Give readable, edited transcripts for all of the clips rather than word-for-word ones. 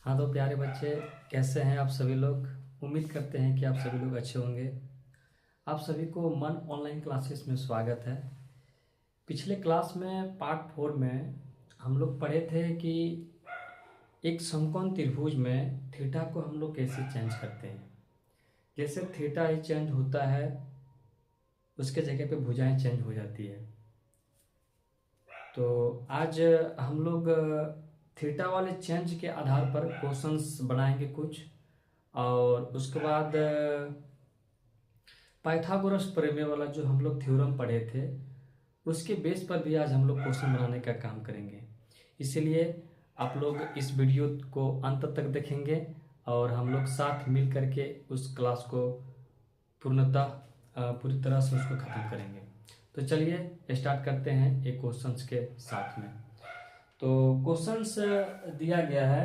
हाँ तो प्यारे बच्चे, कैसे हैं आप सभी लोग। उम्मीद करते हैं कि आप सभी लोग अच्छे होंगे। आप सभी को मन ऑनलाइन क्लासेस में स्वागत है। पिछले क्लास में पार्ट 4 में हम लोग पढ़े थे कि एक समकोण त्रिभुज में थीटा को हम लोग कैसे चेंज करते हैं। जैसे थीटा ही चेंज होता है, उसके जगह पे भुजाएं चेंज हो जाती है। तो आज हम लोग थीटा वाले चेंज के आधार पर क्वेश्चंस बनाएंगे कुछ, और उसके बाद पाइथागोरस प्रमेय वाला जो हम लोग थ्योरम पढ़े थे उसके बेस पर भी आज हम लोग क्वेश्चन बनाने का काम करेंगे। इसीलिए आप लोग इस वीडियो को अंत तक देखेंगे और हम लोग साथ मिल करके उस क्लास को पूरी तरह से उसको ख़त्म करेंगे। तो चलिए स्टार्ट करते हैं एक क्वेश्चंस के साथ में। तो क्वेश्चंस दिया गया है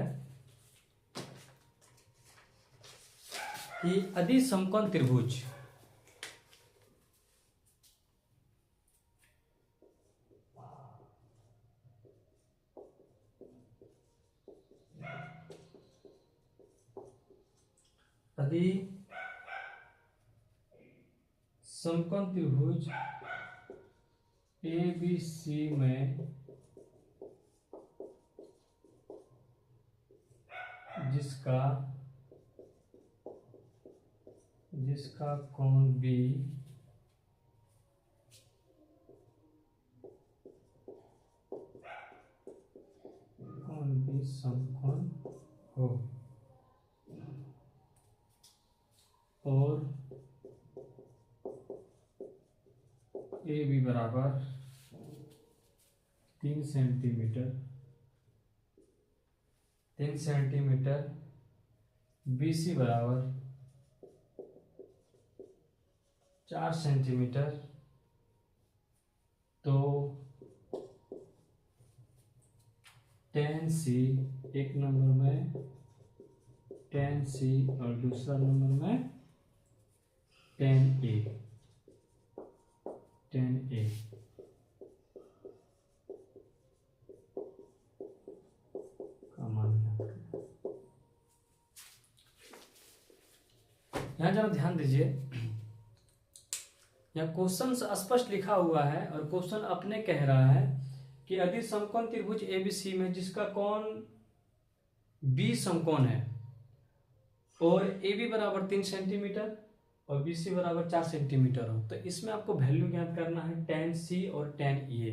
कि यदि समकोण त्रिभुज यदि समकोण त्रिभुज ABC में जिसका कोण B समकोण हो और AB बराबर 3 सेंटीमीटर, BC बराबर 4 सेंटीमीटर, तो tan C एक नंबर में, tan C और दूसरा नंबर में tan A का मान ज्ञात करें। यहाँ जरा ध्यान दीजिए, यहाँ क्वेश्चन स्पष्ट लिखा हुआ है और क्वेश्चन अपने कह रहा है कि यदि समकोण त्रिभुज ABC में जिसका कोण B समकोण है और AB बराबर 3 सेंटीमीटर और BC बराबर 4 सेंटीमीटर हो, तो इसमें आपको वैल्यू ज्ञात करना है tan C और tan A।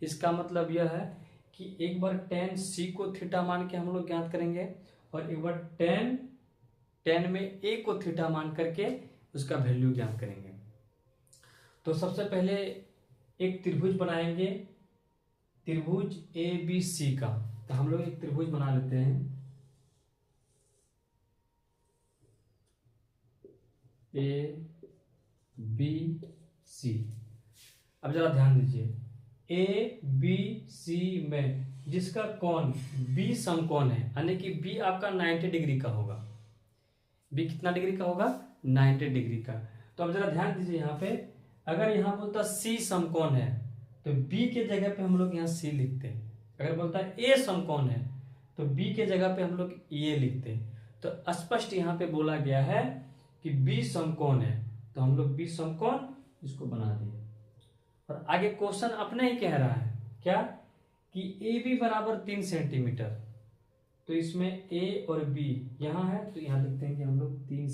इसका मतलब यह है कि एक बार tan C को थीटा मान के हम लोग ज्ञात करेंगे और एक बार tan में A को थीटा मान करके उसका वैल्यू ज्ञात करेंगे। तो सबसे पहले एक त्रिभुज बनाएंगे, त्रिभुज ABC का। तो हम लोग एक त्रिभुज बना लेते हैं, ABC। अब जरा ध्यान दीजिए, ABC में जिसका कोण B समकोण है, यानी कि B आपका 90 डिग्री का होगा। B कितना डिग्री का होगा? 90 डिग्री का। तो अब जरा ध्यान दीजिए, यहाँ पे अगर यहाँ बोलता C समकोण है तो B के जगह पे हम लोग यहाँ C लिखते हैं। अगर बोलता है A समकोण है तो B के जगह पे हम लोग A लिखते हैं। तो स्पष्ट यहाँ पे बोला गया है कि B समकोण है, तो हम लोग B समकोण इसको बना दिए। और आगे क्वेश्चन अपने ही कह रहा है क्या कि AB बराबर 3 सेंटीमीटर, तो इसमें A और B यहाँ है तो यहाँ लिखते हैं कि हम लोग 3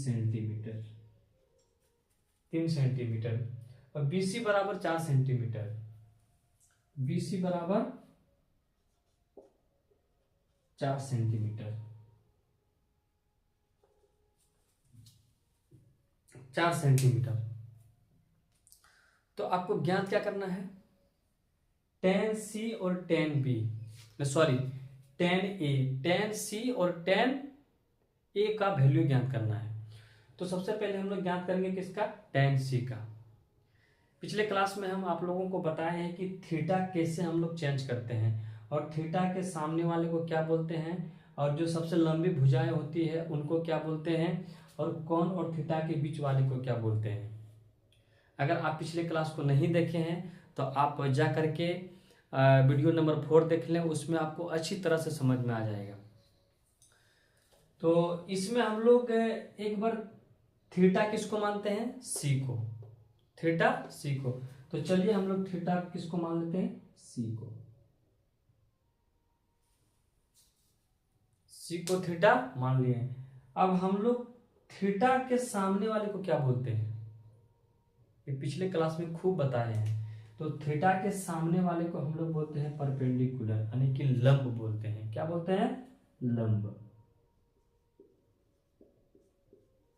सेंटीमीटर और BC बराबर 4 सेंटीमीटर, BC बराबर 4 सेंटीमीटर, 4 सेंटीमीटर। तो आपको ज्ञात क्या करना है? tan C और tan B, sorry tan C और tan A का वैल्यू ज्ञात करना है। तो सबसे पहले हम लोग ज्ञात करेंगे किसका? tan C का। पिछले क्लास में हम आप लोगों को बताए हैं कि थीटा कैसे हम लोग चेंज करते हैं और थीटा के सामने वाले को क्या बोलते हैं और जो सबसे लंबी भुजाएं होती है उनको क्या बोलते हैं और कोण और थीटा के बीच वाले को क्या बोलते हैं। अगर आप पिछले क्लास को नहीं देखे हैं तो आप जा करके वीडियो नंबर 4 देख लें, उसमें आपको अच्छी तरह से समझ में आ जाएगा। तो इसमें हम लोग एक बार थीटा किसको मानते हैं, सी को, थीटा सी को। तो चलिए हम लोग थीटा किसको मान लेते हैं, सी को, सी को थीटा मान लिए। अब हम लोग थीटा के सामने वाले को क्या बोलते हैं, ये पिछले क्लास में खूब बताए हैं। तो थीटा के सामने वाले को हम लोग बोलते हैं परपेंडिकुलर, यानी कि लंब बोलते हैं। क्या बोलते हैं, लंब,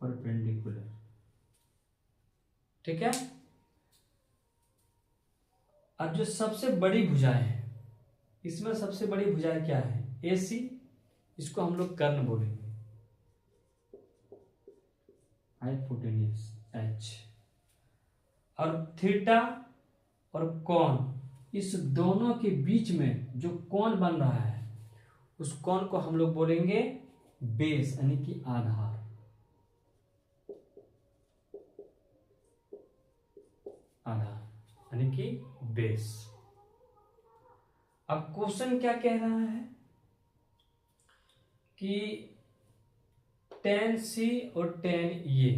परपेंडिकुलर। ठीक है। अब जो सबसे बड़ी भुजाएं हैं, इसमें सबसे बड़ी भुजाएं क्या है, AC, इसको हम लोग कर्ण बोलेंगे, हाइपोटेन्यूस H। और थीटा और कोण, इस दोनों के बीच में जो कोण बन रहा है, उस कोण को हम लोग बोलेंगे बेस, यानी कि आधार। आधार यानी कि बेस। अब क्वेश्चन क्या कह रहा है कि tan C और tan A,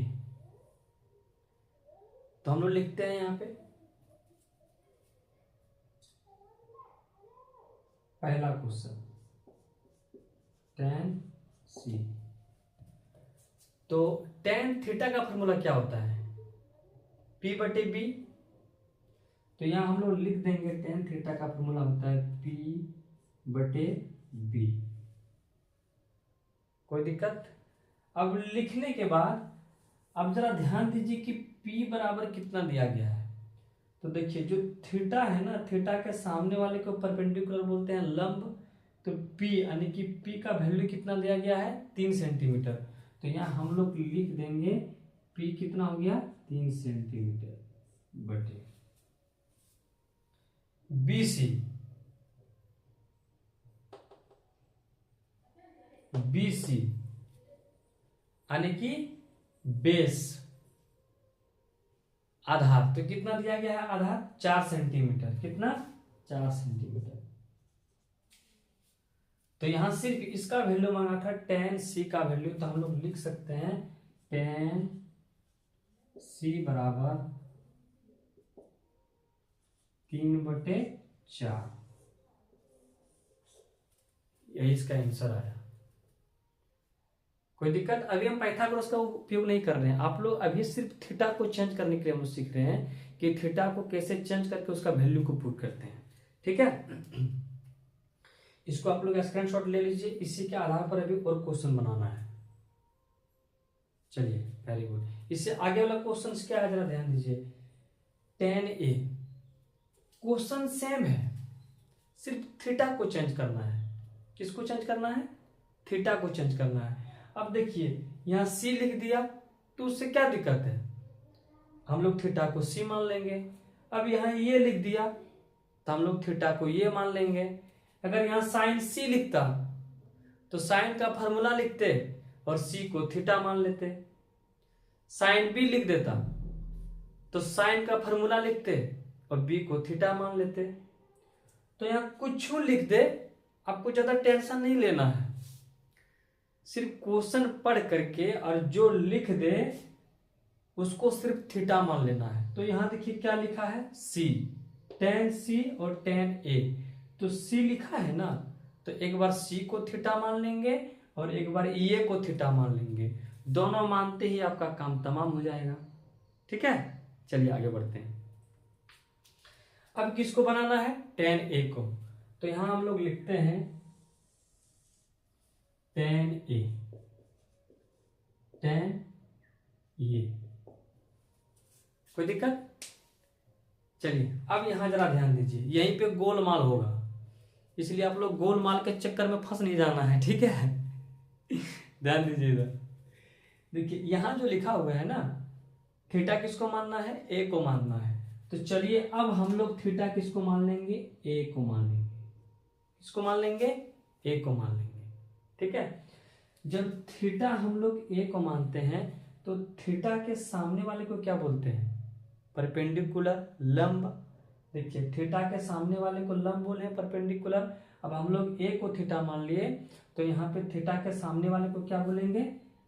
तो हम लोग लिखते हैं यहां पे पहला क्वेश्चन tan C। तो tan थीटा का फॉर्मूला क्या होता है, P बटे B। तो यहां हम लोग लिख देंगे tan थीटा का फॉर्मूला होता है P बटे B। कोई दिक्कत। अब लिखने के बाद अब जरा ध्यान दीजिए कि P बराबर कितना दिया गया है। तो देखिए जो थीटा है ना, थीटा के सामने वाले को परपेंडिकुलर बोलते हैं लंब। तो P यानी कि P का वैल्यू कितना दिया गया है, 3 सेंटीमीटर। तो यहाँ हम लोग लिख देंगे P कितना हो गया, 3 सेंटीमीटर बटे BC। BC यानी कि बेस, आधार। तो कितना दिया गया है आधार, 4 सेंटीमीटर। कितना, 4 सेंटीमीटर। तो यहां सिर्फ इसका वैल्यू मांगा था, tan C का वैल्यू। तो हम लोग लिख सकते हैं tan C बराबर 3/4। यही इसका आंसर आया। कोई दिक्कत। अभी हम पाइथागोरस का उपयोग नहीं कर रहे हैं, आप लोग अभी सिर्फ थीटा को चेंज करने के लिए हम लोग सीख रहे हैं कि थीटा को कैसे चेंज करके उसका वैल्यू को पुट करते हैं। ठीक है। इसको आप लोग स्क्रीनशॉट ले लीजिए, इसी के आधार पर अभी और क्वेश्चन बनाना है। चलिए वेरी गुड। इससे आगे वाला क्वेश्चन क्या है जरा ध्यान दीजिए। tan A, क्वेश्चन सेम है, सिर्फ थीटा को चेंज करना है। किसको चेंज करना है, थीटा को चेंज करना है। अब देखिए यहां C लिख दिया, तो उससे क्या दिक्कत है, हम लोग थीटा को C मान लेंगे। अब यहाँ ये लिख दिया, तो हम लोग थीटा को ये मान लेंगे। अगर यहाँ साइन C लिखता तो साइन का फॉर्मूला लिखते और C को थीटा मान लेते। साइन B लिख देता तो साइन का फॉर्मूला लिखते और B को थीटा मान लेते। तो यहाँ कुछ लिख दे, आपको ज्यादा टेंशन नहीं लेना है, सिर्फ क्वेश्चन पढ़ करके और जो लिख दे उसको सिर्फ थीटा मान लेना है। तो यहां देखिए क्या लिखा है, C, tan C और tan A। तो C लिखा है ना, तो एक बार C को थीटा मान लेंगे और एक बार A को थीटा मान लेंगे। दोनों मानते ही आपका काम तमाम हो जाएगा। ठीक है, चलिए आगे बढ़ते हैं। अब किसको बनाना है, tan A को। तो यहां हम लोग लिखते हैं tan A, tan A। कोई दिक्कत। चलिए अब यहां जरा ध्यान दीजिए, यहीं पे गोलमाल होगा, इसलिए आप लोग गोलमाल के चक्कर में फंस नहीं जाना है। ठीक है, ध्यान दीजिएगा। देखिए यहां जो लिखा हुआ है ना, थीटा किसको मानना है, ए को मानना है। तो चलिए अब हम लोग थीटा किसको मान लेंगे, ए को मान लेंगे। किसको मान लेंगे, ए को मान लेंगे। ठीक है, जब थीटा हम लोग ए को मानते हैं तो थीटा के सामने वाले को क्या बोलते हैं, परपेंडिकुलर, लंब। देखिए थीटा के सामने वाले को लंब बोले हैं, परपेंडिकुलर। अब हम लोग ए को थीटा मान लिए, तो यहाँ पे थीटा के सामने वाले को क्या बोलेंगे,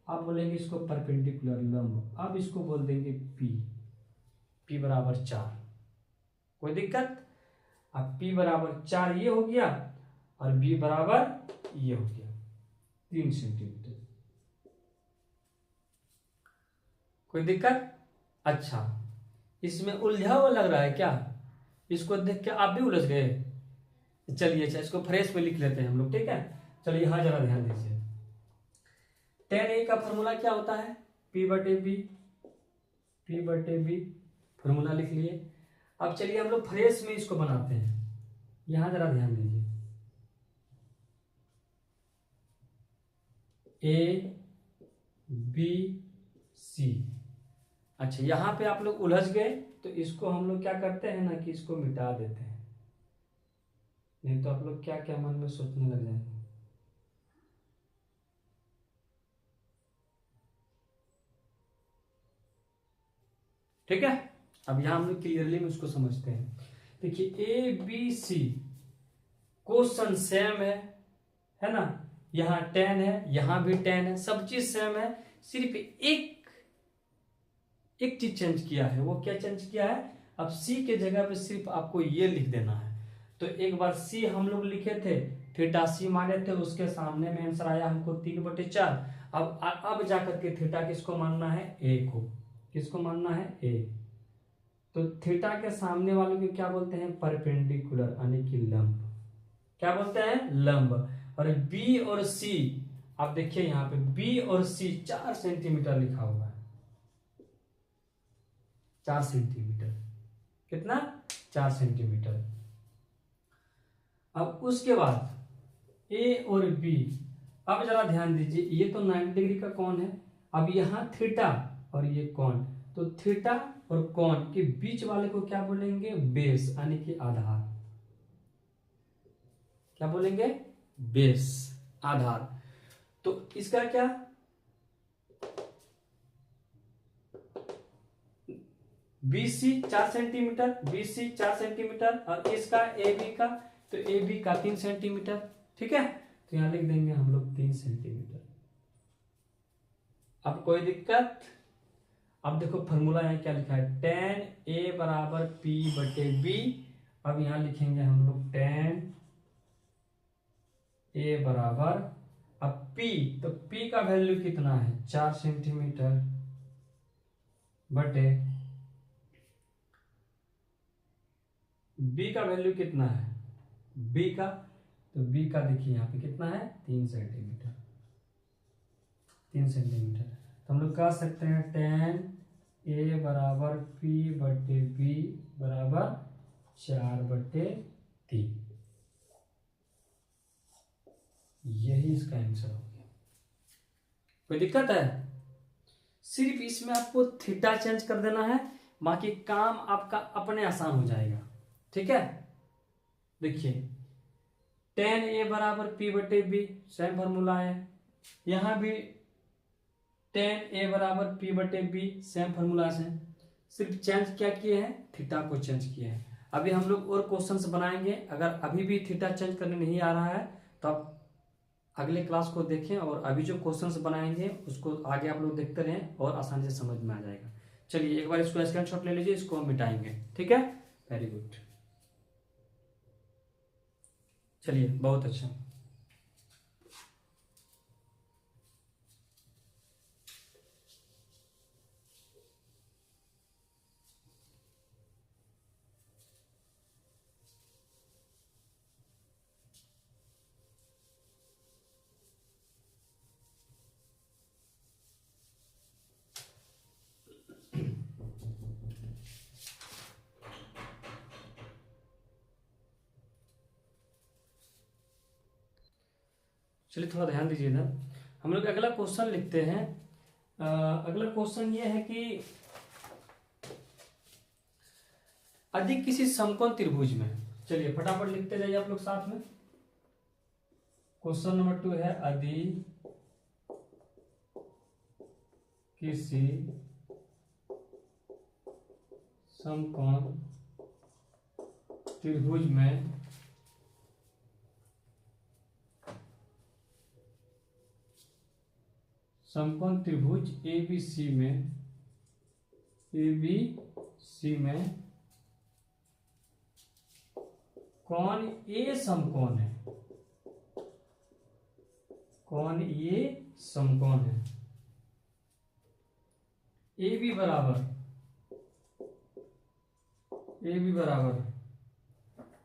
आप बोलेंगे इसको परपेंडिकुलर लंब। अब इसको बोल देंगे पी, पी बराबर 4। कोई दिक्कत? अब पी बराबर 4 ये हो गया और बी बराबर ये हो गया 3 सेंटीमीटर। कोई दिक्कत? अच्छा, इसमें उलझा हुआ लग रहा है क्या? इसको देख के आप भी उलझ गए? चलिए अच्छा, इसको फ्रेश में लिख लेते हैं हम लोग, ठीक है। चलिए यहाँ जरा ध्यान दीजिए, tan a का फॉर्मूला क्या होता है, p बटे बी, p बटे बी फॉर्मूला लिख लिए। अब चलिए हम लोग फ्रेश में इसको बनाते हैं, यहां जरा ध्यान दीजिए, a b c। अच्छा, यहां पे आप लोग उलझ गए तो इसको हम लोग क्या करते हैं ना कि इसको मिटा देते हैं, नहीं तो आप लोग क्या क्या मन में सोचने लग जाएंगे। ठीक है, अब यहां हम लोग क्लियरली में उसको समझते हैं। देखिए A B C question same है ना, यहाँ tan है, यहाँ भी tan है, सब चीज सेम है, सिर्फ एक चीज चेंज किया है। वो क्या चेंज किया है, अब C के जगह पे सिर्फ आपको ये लिख देना है। तो एक बार C हम लोग लिखे थे, थीटा C माने थे, उसके सामने में आंसर आया हमको 3/4। अब जाकर के थीटा किसको मानना है, A को। किसको मानना है, A। तो थीटा के सामने वाले को क्या बोलते हैं, परपेंडिकुलर यानी कि लंब। क्या बोलते हैं, लंब। और B और C, आप देखिए यहाँ पे B और C 4 सेंटीमीटर लिखा हुआ है, 4 सेंटीमीटर। कितना, 4 सेंटीमीटर। अब उसके बाद A और B, अब जरा ध्यान दीजिए, ये तो 90 डिग्री का कोण है। अब यहाँ थीटा और ये कोण, तो थीटा और कोण के बीच वाले को क्या बोलेंगे, बेस यानी कि आधार। क्या बोलेंगे, बेस, आधार। तो इसका क्या, BC 4 सेंटीमीटर, BC 4 सेंटीमीटर, और इसका AB का, तो AB का 3 सेंटीमीटर। ठीक है, तो यहां लिख देंगे हम लोग 3 सेंटीमीटर। अब कोई दिक्कत? अब देखो फॉर्मूला यहाँ क्या लिखा है, tan A बराबर P बटे B। अब यहां लिखेंगे हम लोग tan A बराबर, अब P, तो P का वैल्यू कितना है, 4 सेंटीमीटर बटे B का वैल्यू कितना है, B का, तो B का देखिए यहाँ पे कितना है, 3 सेंटीमीटर। 3 सेंटीमीटर, तो हम लोग कह सकते हैं tan A बराबर P बटे B बराबर 4/3। यही इसका आंसर हो गया। कोई दिक्कत है? सिर्फ इसमें आपको थीटा चेंज कर देना है, बाकी काम आपका अपने आसान हो जाएगा। ठीक है, देखिए tan A बराबर P बटे B, सेम फॉर्मूला है। यहां भी tan A बराबर P बटे B, सेम फॉर्मूला से, सिर्फ चेंज क्या किए हैं, थीटा को चेंज किए हैं। अभी हम लोग और क्वेश्चंस बनाएंगे, अगर अभी भी थीटा चेंज करने नहीं आ रहा है तो आप अगले क्लास को देखें, और अभी जो क्वेश्चंस बनाएंगे उसको आगे आप लोग देखते रहें और आसानी से समझ में आ जाएगा। चलिए एक बार इसको स्क्रीनशॉट ले लीजिए, इसको हम मिटाएंगे। ठीक है, वेरी गुड, चलिए बहुत अच्छा। चलिए थोड़ा ध्यान दीजिए इधर, हम लोग अगला क्वेश्चन लिखते हैं। अगला क्वेश्चन ये है कि अधिक किसी समकोण त्रिभुज में, चलिए फटाफट लिखते जाइए आप लोग साथ में। क्वेश्चन नंबर 2 है, अधिक किसी समकोण त्रिभुज में समकोण त्रिभुज ABC में कौन ए समकोण है, कौन ये समकोण है। ए बी बराबर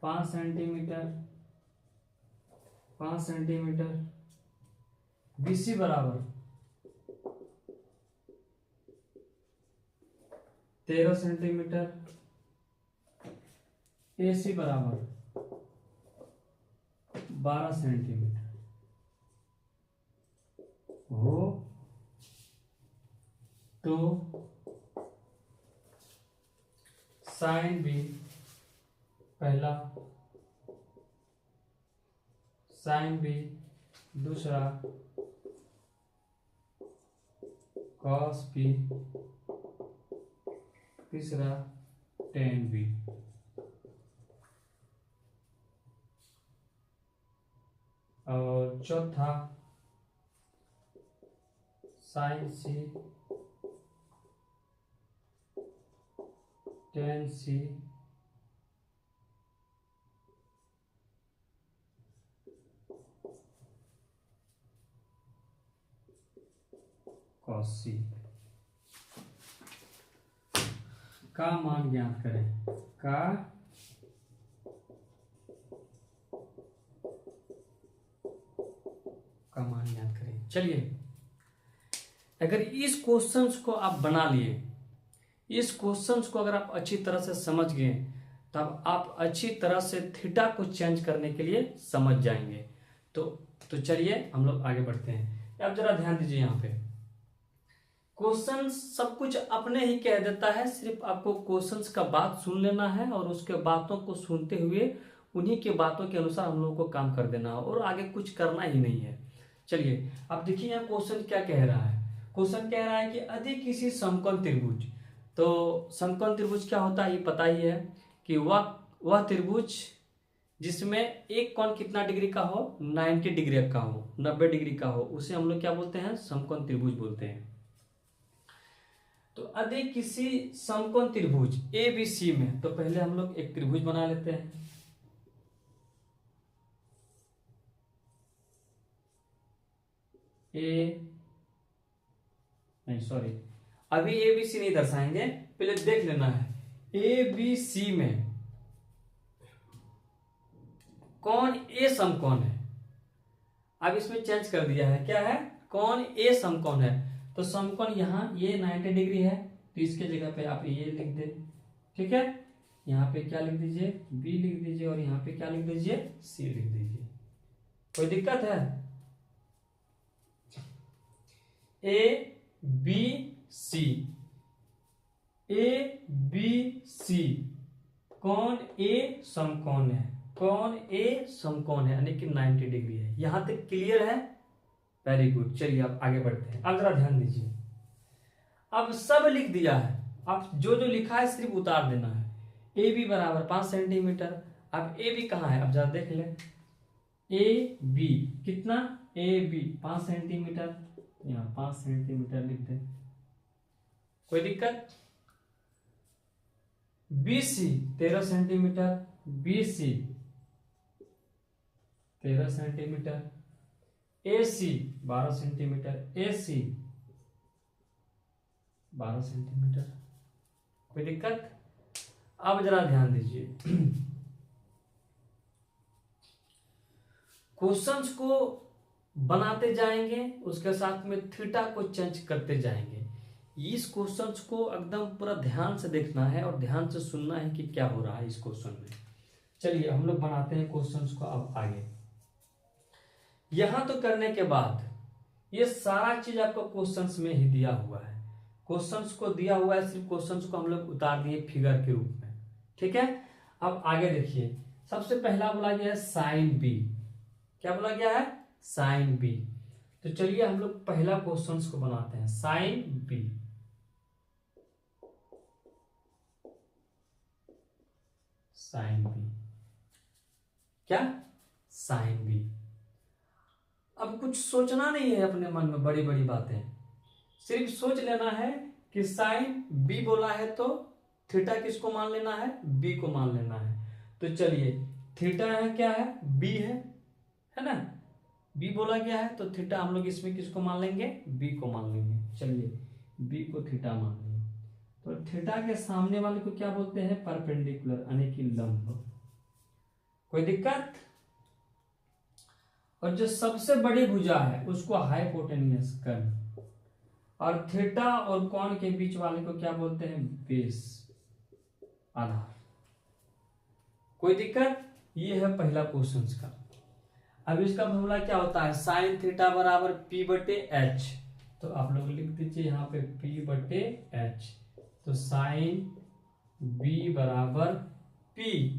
5 सेंटीमीटर, 5 सेंटीमीटर। BC बराबर 13 सेंटीमीटर। AC बराबर 12 सेंटीमीटर हो तो साइन बी पहला, साइन बी दूसरा, कॉस बी तीसरा, टेन बी। और चौथा साइन सी, टेन सी, कॉस सी का मान ज्ञात करें। का मान ज्ञात करें। चलिए, अगर इस क्वेश्चंस को आप बना लिए, इस क्वेश्चंस को अगर आप अच्छी तरह से समझ गए, तब आप अच्छी तरह से थीटा को चेंज करने के लिए समझ जाएंगे। तो चलिए हम लोग आगे बढ़ते हैं। अब जरा ध्यान दीजिए, यहाँ पे क्वेश्चन सब कुछ अपने ही कह देता है, सिर्फ आपको क्वेश्चंस का बात सुन लेना है और उसके बातों को सुनते हुए उन्हीं के बातों के अनुसार हम लोगों को काम कर देना है और आगे कुछ करना ही नहीं है। चलिए अब देखिए यहाँ क्वेश्चन क्या कह रहा है। क्वेश्चन कह रहा है कि यदि किसी समकोण त्रिभुज, तो समकोण त्रिभुज क्या होता है ये पता ही है कि वह त्रिभुज जिसमें एक कोण कितना डिग्री का हो, 90 डिग्री का हो, 90 डिग्री का हो, उसे हम लोग क्या बोलते हैं, समकोण त्रिभुज बोलते हैं। तो यदि किसी समकोण त्रिभुज ABC में, तो पहले हम लोग एक त्रिभुज बना लेते हैं। अभी ABC नहीं दर्शाएंगे, पहले देख लेना है ABC में कौन A समकोण है। अब इसमें चेंज कर दिया है, क्या है, कौन A समकोण है। तो समकोण यहाँ ये 90 डिग्री है, तो इसके जगह पे आप ये लिख दे, ठीक है। यहाँ पे क्या लिख दीजिए, B लिख दीजिए, और यहाँ पे क्या लिख दीजिए, C लिख दीजिए। कोई दिक्कत है। ABC कौन A समकोण है, कौन A समकोण है, यानी कि 90 डिग्री है। यहां तक क्लियर है, वेरी गुड। चलिए अब आगे बढ़ते हैं। अब जरा ध्यान दीजिए, अब सब लिख दिया है, अब जो जो लिखा है सिर्फ उतार देना है। AB बराबर 5 सेंटीमीटर। अब AB कहाँ है, अब जरा देख ले। AB कितना, AB 5 सेंटीमीटर, यहाँ 5 सेंटीमीटर लिख दे, कोई दिक्कत। BC 13 centimetre, BC 13 centimetre, AC 12 centimetre, AC 12 centimetre, कोई दिक्कत। अब जरा ध्यान दीजिए, क्वेश्चंस को बनाते जाएंगे, उसके साथ में थीटा को चेंज करते जाएंगे। इस क्वेश्चंस को एकदम पूरा ध्यान से देखना है और ध्यान से सुनना है कि क्या हो रहा है इस क्वेश्चन में। चलिए हम लोग बनाते हैं क्वेश्चंस को अब आगे। यहां तो करने के बाद ये सारा चीज आपको क्वेश्चंस में ही दिया हुआ है, क्वेश्चंस को दिया हुआ है, सिर्फ क्वेश्चंस को हम लोग उतार दिए फिगर के रूप में, ठीक है। अब आगे देखिए, सबसे पहला बोला गया है साइन बी। क्या बोला गया है, साइन बी। तो चलिए हम लोग पहला क्वेश्चंस को बनाते हैं, साइन बी। साइन बी क्या, साइन बी। अब कुछ सोचना नहीं है अपने मन में बड़ी बड़ी बातें, सिर्फ सोच लेना है कि साइन बी बोला है तो थीटा किसको मान लेना है, बी को मान लेना है। तो चलिए थीटा है क्या है, बी है ना, बी बोला गया है तो थीटा हम लोग इसमें किसको मान लेंगे, बी को मान लेंगे। चलिए बी को थीटा मान लेंगे। तो थीटा के सामने वाले को क्या बोलते हैं, परपेंडिकुलर यानी कि लंब। कोई दिक्कत। और जो सबसे बड़ी भुजा है उसको हाइपोटेनियस कर्व, और थीटा और कोण के बीच वाले को क्या बोलते हैं, बेस, आधार। कोई दिक्कत। ये है पहला क्वेश्चन का। अब इसका फॉर्मूला क्या होता है, साइन थीटा बराबर पी बटे एच। तो आप लोग लिख दीजिए यहाँ पे पी बटे एच। तो साइन बी बराबर पी,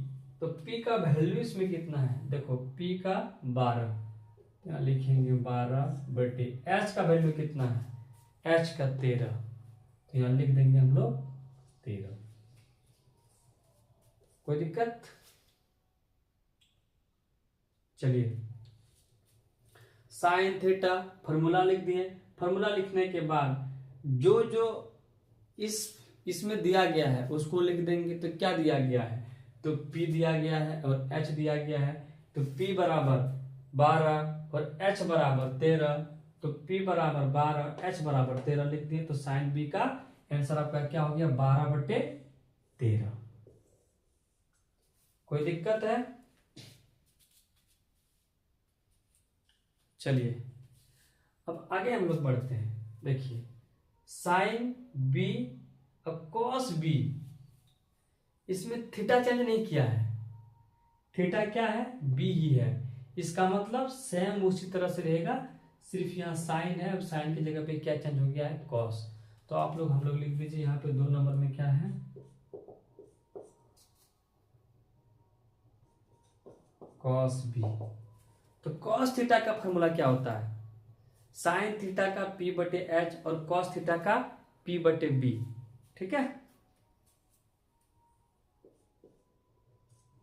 तो पी का वैल्यू इसमें कितना है, देखो पी का 12, यहाँ लिखेंगे 12 बटे एच का वैल्यू कितना है, एच का 13, तो यहाँ लिख देंगे हम लोग 13। कोई दिक्कत। चलिए साइन थीटा फॉर्मूला लिख दिए। फॉर्मूला लिखने के बाद जो जो इसमें दिया गया है उसको लिख देंगे। तो क्या दिया गया है, तो P दिया गया है और H दिया गया है। तो P बराबर 12 और H बराबर 13, तो P बराबर 12 और H बराबर 13 लिख दिए। तो साइन B का आंसर आपका क्या हो गया, 12 बटे 13। कोई दिक्कत है। चलिए अब आगे हम लोग बढ़ते हैं। देखिए साइन बी अब कॉस बी, इसमें थीटा चेंज नहीं किया है, थीटा क्या है, बी ही है। इसका मतलब सेम उसी तरह से रहेगा, सिर्फ यहाँ साइन है, अब साइन की जगह पे क्या चेंज हो गया है, कॉस। तो आप लोग हम लोग लिख दीजिए यहाँ पे 2 नंबर में क्या है, कॉस बी। तो कॉस थीटा का फॉर्मूला क्या होता है, साइन थीटा का पी बटे एच और कॉस थीटा का पी बटे बी। ठीक है,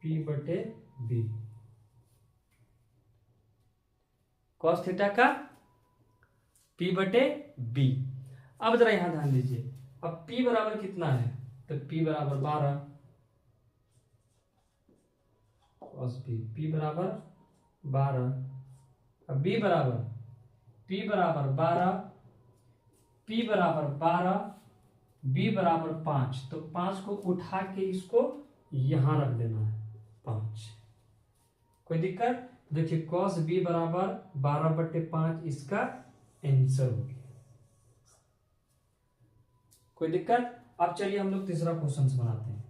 पी बटे बी, कॉस थीटा का पी बटे बी। अब जरा यहां ध्यान दीजिए, अब पी बराबर कितना है, तो पी बराबर 12, कॉस बी, पी बराबर 12, अब बी बराबर, पी बराबर 12, पी बराबर 12, बी बराबर 5। तो 5 को उठा के इसको यहां रख देना है, 5। कोई दिक्कत। देखिए कॉस बी बराबर 12 बटे 5 इसका आंसर हो गया। कोई दिक्कत। अब चलिए हम लोग तीसरा क्वेश्चन बनाते हैं।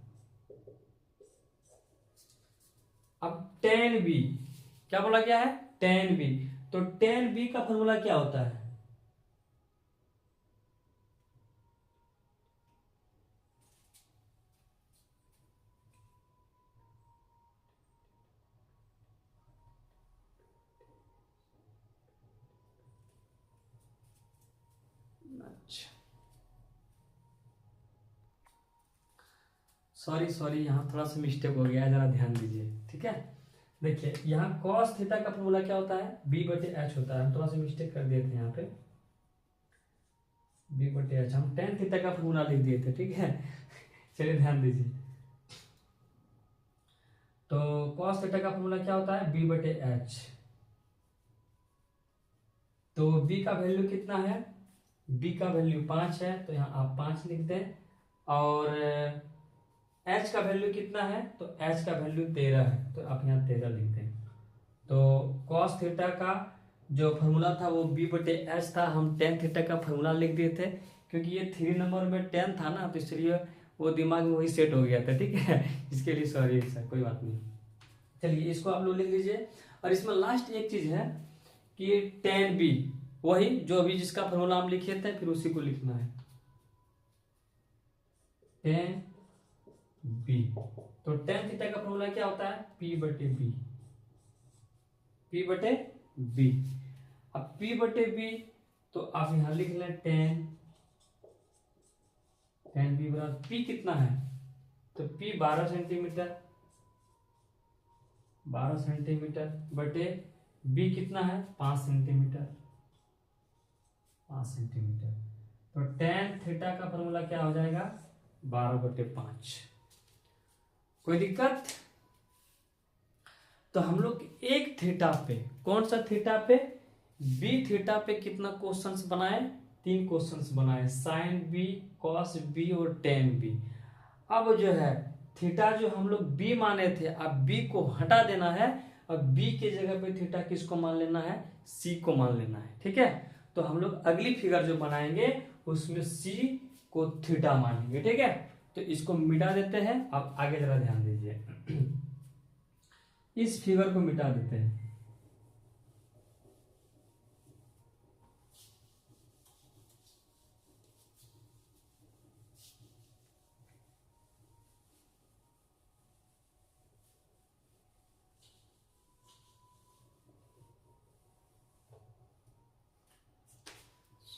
अब टेन बी, क्या बोला गया है, टेन बी। तो टेन बी का फॉर्मूला क्या होता है, अच्छा सॉरी यहाँ थोड़ा सा मिस्टेक हो गया है, जरा ध्यान दीजिए। ठीक है, देखिए यहाँ cos थीटा का फॉर्मूला क्या होता है, b बटे एच होता है। हम थोड़ा सा मिस्टेक कर दिए थे यहाँ पे, b बटे एच, हम tan थीटा का फॉर्मूला लिख दिए थे। ठीक है चलिए ध्यान दीजिए। तो cos थीटा का फॉर्मूला क्या होता है, b बटे एच। तो b का वैल्यू कितना है, b का वैल्यू 5 है, तो यहाँ आप 5 लिख दें। और h का वैल्यू कितना है, तो h का वैल्यू 13 है, तो आप यहाँ 13 लिख दें। तो cos थीटा का जो फॉर्मूला था वो b बटे एच था, हम tan थीटा का फॉर्मूला लिख दिए थे, क्योंकि ये 3 नंबर में tan था ना, तो इसलिए वो दिमाग में वही सेट हो गया था। ठीक है इसके लिए सॉरी सर, कोई बात नहीं। चलिए इसको आप लोग लिख लीजिए। और इसमें लास्ट एक चीज है कि tan b, वही जो अभी जिसका फॉर्मूला हम लिखे थे, फिर उसी को लिखना है, tan b। तो tan थीटा का फॉर्मूला क्या होता है, p बटे b, p बटे b। अब p बटे b, तो आप यहां लिख लें tan b बराबर, p कितना है, तो p 12 सेंटीमीटर, 12 सेंटीमीटर बटे b कितना है, 5 सेंटीमीटर, 5 सेंटीमीटर। तो tan थीटा का फॉर्मूला क्या हो जाएगा 12/5। कोई दिक्कत? तो हम लोग एक थीटा पे, कौन सा थीटा पे, बी थीटा पे कितना क्वेश्चंस बनाए, 3 क्वेश्चंस बनाए, साइन बी, कॉस बी और टेन बी। अब जो है थीटा जो हम लोग बी माने थे, अब बी को हटा देना है, अब बी के जगह पे थीटा किसको मान लेना है, सी को मान लेना है। ठीक है, तो हम लोग अगली फिगर जो बनाएंगे उसमें सी को थीटा मानेंगे। ठीक है, तो इसको मिटा देते हैं। अब आगे जरा ध्यान दीजिए, इस फिगर को मिटा देते हैं।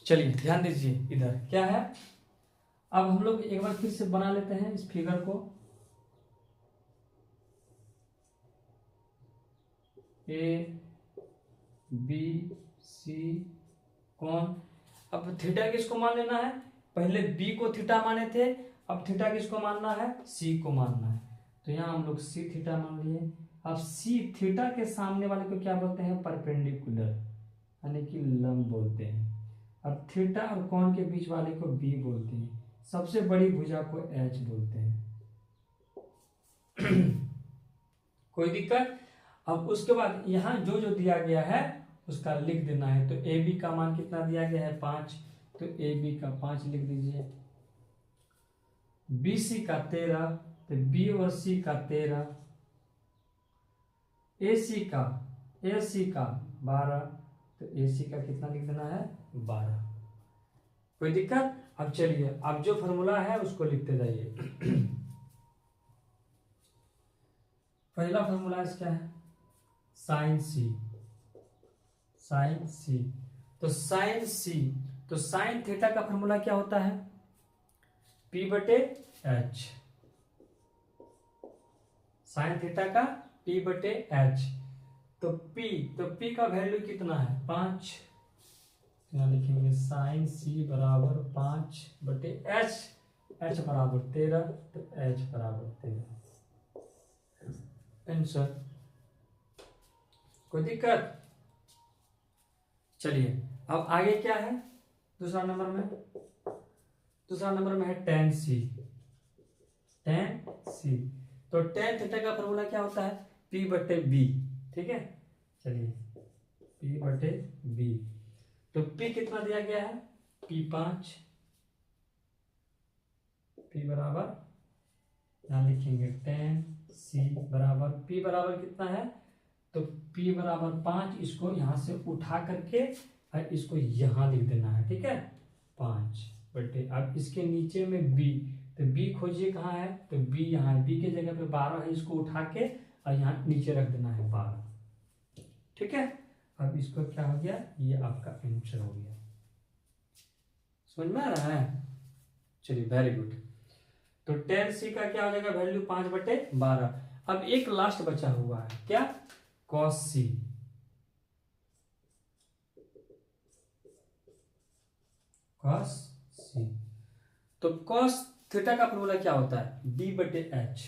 चलिए ध्यान दीजिए, इधर क्या है, अब हम लोग एक बार फिर से बना लेते हैं इस फिगर को। ए बी सी कौन, अब थीटा किसको मान लेना है, पहले बी को थीटा माने थे, अब थीटा किसको मानना है, सी को मानना है। तो यहाँ हम लोग सी थीटा मान लिए। अब सी थीटा के सामने वाले को क्या बोलते हैं, परपेंडिकुलर, यानी कि लंब बोलते हैं। और थीटा और कोण के बीच वाले को बी बोलते हैं। सबसे बड़ी भुजा को एच बोलते हैं। कोई दिक्कत? अब उसके बाद यहाँ जो जो दिया गया है उसका लिख देना है। तो ए बी का मान कितना दिया गया है 5, तो ए बी का 5 लिख दीजिए। बी सी का 13, तो बी और सी का 13। ए सी का 12, तो ए सी का कितना लिख देना है 12। कोई दिक्कत? अब चलिए, अब जो फॉर्मूला है उसको लिखते जाइए। पहला फॉर्मूला क्या है, साइन सी, तो साइन सी, तो साइन थीटा का फॉर्मूला क्या होता है, P/H, साइन थीटा का P/H। तो P का वैल्यू कितना है 5, यहाँ लिखेंगे साइन सी बराबर 5/H, H बराबर 13, तो H बराबर 13 आंसर। कोई दिक्कत? चलिए अब आगे क्या है, दूसरा नंबर में है tan C। तो tan थीटा का फॉर्मूला क्या होता है P/B। ठीक है, चलिए P/B। तो P कितना दिया गया है P5, P बराबर, यहां लिखेंगे tan C बराबर, P बराबर कितना है, तो P बराबर 5, इसको यहां से उठा करके और इसको यहां लिख देना है। ठीक है, 5/, अब इसके नीचे में B, तो B खोजिए कहाँ है, तो B यहाँ है, B के जगह पे 12 है, इसको उठा के और यहाँ नीचे रख देना है 12। ठीक है, अब इसको क्या हो गया, ये आपका आंसर हो गया। समझ में आ रहा है? चलिए वेरी गुड। तो tan C का क्या हो जाएगा वैल्यू 5/12। अब एक लास्ट बचा हुआ है क्या, cos C। तो cos थीटा का फॉर्मूला क्या होता है B/H।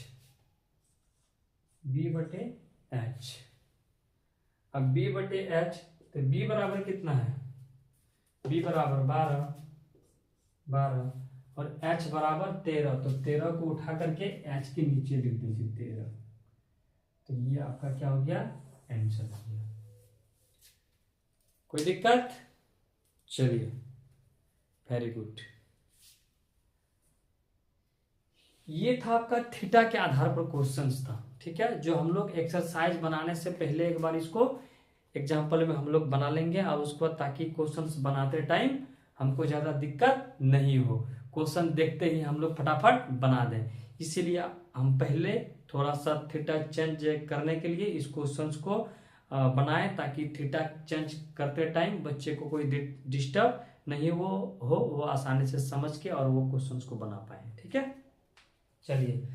अब B/H, तो B बराबर कितना है, B बराबर 12 और H बराबर 13, तो 13 को उठा करके H के नीचे लिख दीजिए 13। तो ये आपका क्या हो गया, आंसर हो गया। कोई दिक्कत? चलिए वेरी गुड। ये था आपका थीटा के आधार पर क्वेश्चंस था। ठीक है, जो हम लोग एक्सरसाइज बनाने से पहले एक बार इसको एग्जाम्पल में हम लोग बना लेंगे, और उसको ताकि क्वेश्चंस बनाते टाइम हमको ज़्यादा दिक्कत नहीं हो, क्वेश्चन देखते ही हम लोग फटाफट बना दें। इसीलिए हम पहले थोड़ा सा थीटा चेंज करने के लिए इस क्वेश्चंस को बनाएं, ताकि थीटा चेंज करते टाइम बच्चे को कोई डिस्टर्ब नहीं वो आसानी से समझ के और वो क्वेश्चंस को बना पाए। ठीक है, चलिए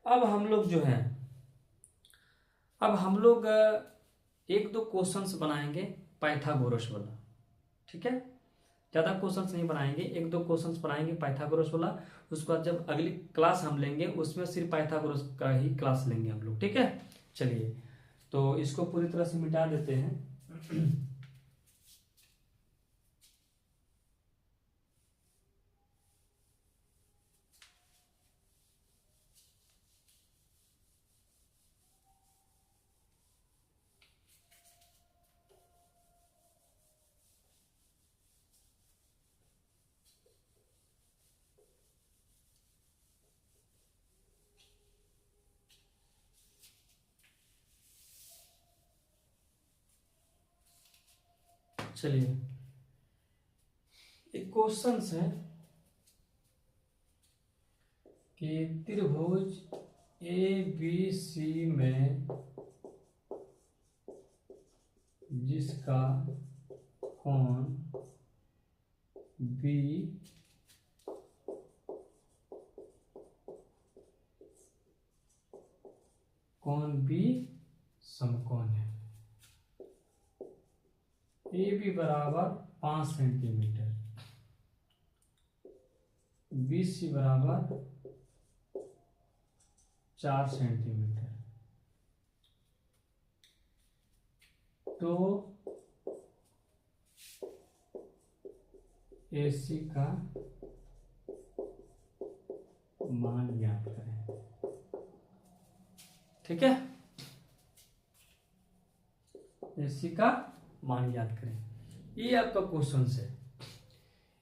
अब हम लोग एक दो क्वेश्चंस बनाएंगे पाइथागोरस वाला। ठीक है, ज़्यादा क्वेश्चंस नहीं बनाएंगे, एक दो क्वेश्चंस बनाएंगे पाइथागोरस वाला। उसके बाद जब अगली क्लास हम लेंगे उसमें सिर्फ पाइथागोरस का ही क्लास लेंगे हम लोग, ठीक है। चलिए तो इसको पूरी तरह से मिटा देते हैं। चलिए एक क्वेश्चन है कि त्रिभुज ए बी सी में जिसका कोण बी समकोण है। ए बी बराबर 5 सेंटीमीटर, बी सी बराबर 4 सेंटीमीटर। तो ए सी का मान ज्ञात करें, ठीक है। ए सी का मान ज्ञात करें, ये आपका क्वेश्चन है।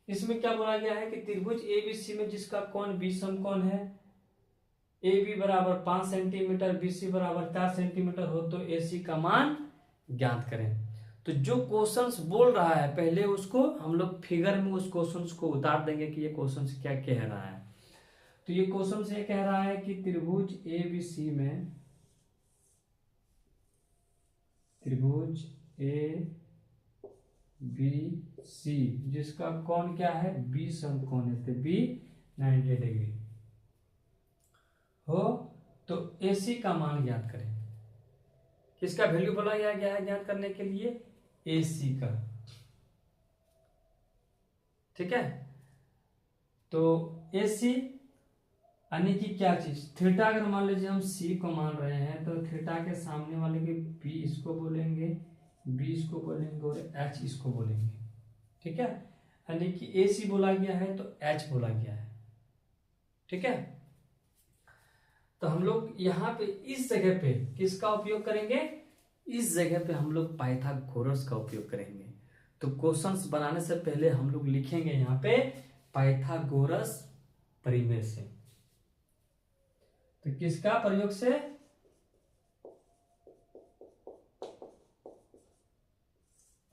इसमें क्या बोला गया है कि त्रिभुज ए बी सी में जिसका कोण बी समकोण है, ए बी बराबर 5 सेंटीमीटर, बी सी बराबर 4 सेंटीमीटर हो तो ए सी का मान ज्ञात करें। तो जो क्वेश्चंस बोल रहा है पहले उसको हम लोग फिगर में उस क्वेश्चंस को उतार देंगे कि ये क्वेश्चंस क्या कह रहा है। तो ये क्वेश्चन ये कह रहा है कि त्रिभुज ए बी सी में, त्रिभुज ए बी सी जिसका कोण क्या है, बी समकोण है, तो बी 90 डिग्री हो तो ए सी का मान ज्ञात करें। किसका वैल्यू बोला गया है ज्ञात करने के लिए, ए सी का, ठीक है। तो ए सी यानी कि क्या चीज, थीटा। अगर मान लीजिए हम सी को मान रहे हैं तो थीटा के सामने वाले के बी इसको बोलेंगे, बी इसको बोलेंगे और एच इसको बोलेंगे, ठीक है। यानी कि ए सी बोला गया है तो एच बोला गया है, ठीक है। तो हम लोग यहाँ पे इस जगह पे किसका उपयोग करेंगे, इस जगह पे हम लोग पाइथागोरस का उपयोग करेंगे। तो क्वेश्चंस बनाने से पहले हम लोग लिखेंगे यहाँ पे पाइथागोरस परिमेय से। तो किसका प्रयोग से,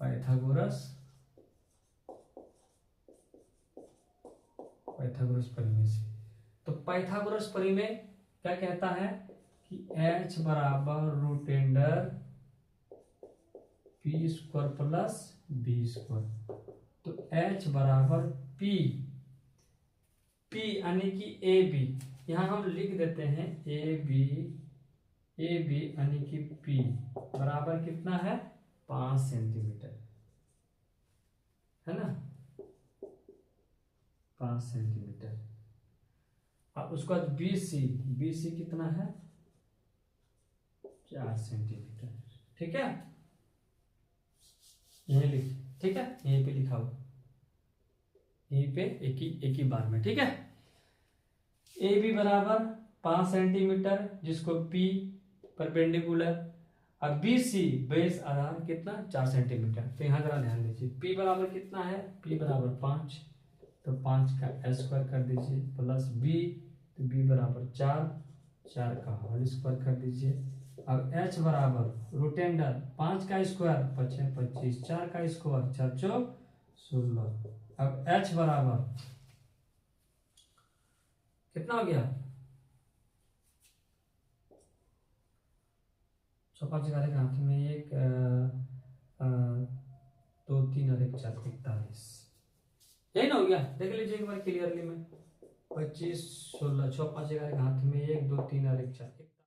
पाइथागोरस परिमेय से। तो पाइथागोरस परिमेय क्या कहता है कि h बराबर root under P square plus B square. तो h बराबर p, p यानी कि ए बी, यहां हम लिख देते हैं ए बी यानी कि p बराबर कितना है, 5 सेंटीमीटर, है ना, 5 सेंटीमीटर। अब उसके बाद बी सी कितना है, 4 सेंटीमीटर, ठीक है। यही लिख, ठीक है, यहीं पे लिखा हो, यहीं पे एक ही बार में, ठीक है। ए बी बराबर 5 सेंटीमीटर जिसको पी परपेंडिकुलर, अब बी सी बेस आधार कितना, 4 सेंटीमीटर। तो यहाँ जरा ध्यान दीजिए, पी बराबर कितना है, पी बराबर 5, तो 5 का स्क्वायर कर दीजिए प्लस बी, तो बी बराबर 4 का होल स्क्वायर कर दीजिए। अब h बराबर रूट अंडर 5 का स्क्वायर 5 25, 4 का स्क्वायर 4 चौक 16। अब h बराबर कितना हो गया, 5 हाथ में 1 2 3 और 1 4 41, यही ना हो गया। देख लीजिए एक बार क्लियरली में, 25 16 6 5 हाथ में 1 2 3 और 1 4।